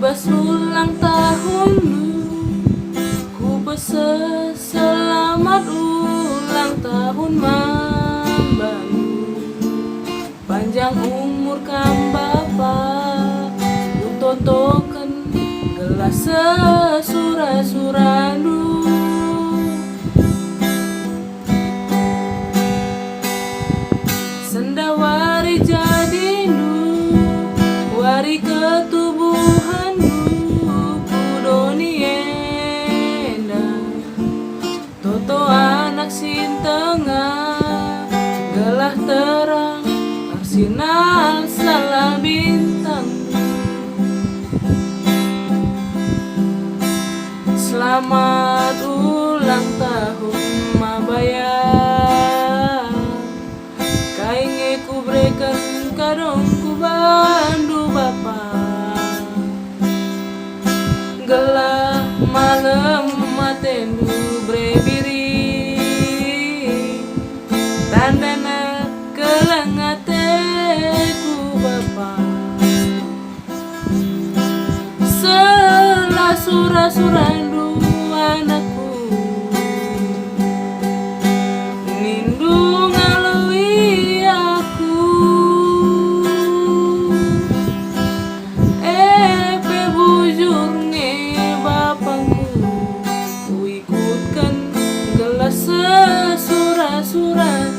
pas ulang tahunmu, ku pese selamat ulang tahun mambamu. Panjang umur kang bapak, ku totoken gelas sesura-surandu. Sendawari jadindu, wari ketubuhanmu, kudoni enda toto anak sintengah, gelah terang arsinal salah bintang. Selamat ulang tahun mabaya, kainge ku berikan kadongku bandu bapa. Gelah malam matendu brebiri, tandana kelengateku bapa. Selah sura-surandu anakku, nindu ngalui aku. Epe bujur nge bapangmu, ku ikutkan gelas sesura-suran.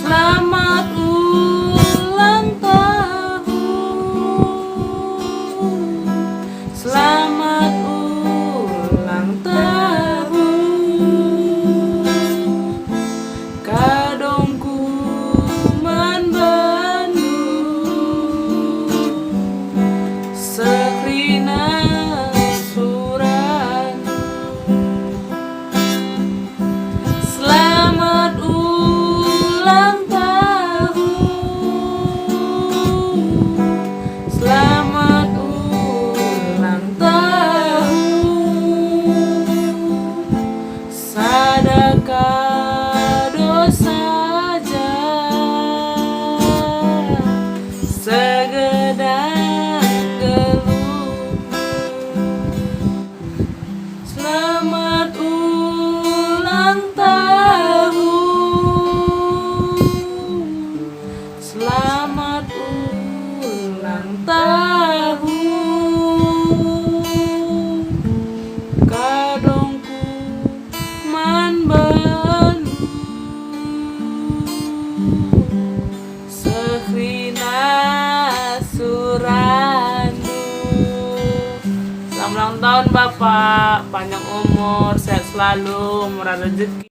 Selamat ulang tahun, selamat ulang tahun, kadongku man Bandung, sekrina suran. Selamat ulang tahun, selamat ulang tahun, sadaka dosa saja, segedang geluh. Selamat ulang tahun, selamat ulang tahun, kadongku man Bandung, sekrina surandu. Selamat ulang tahun Bapak, panjang umur, sehat selalu, murah rezeki.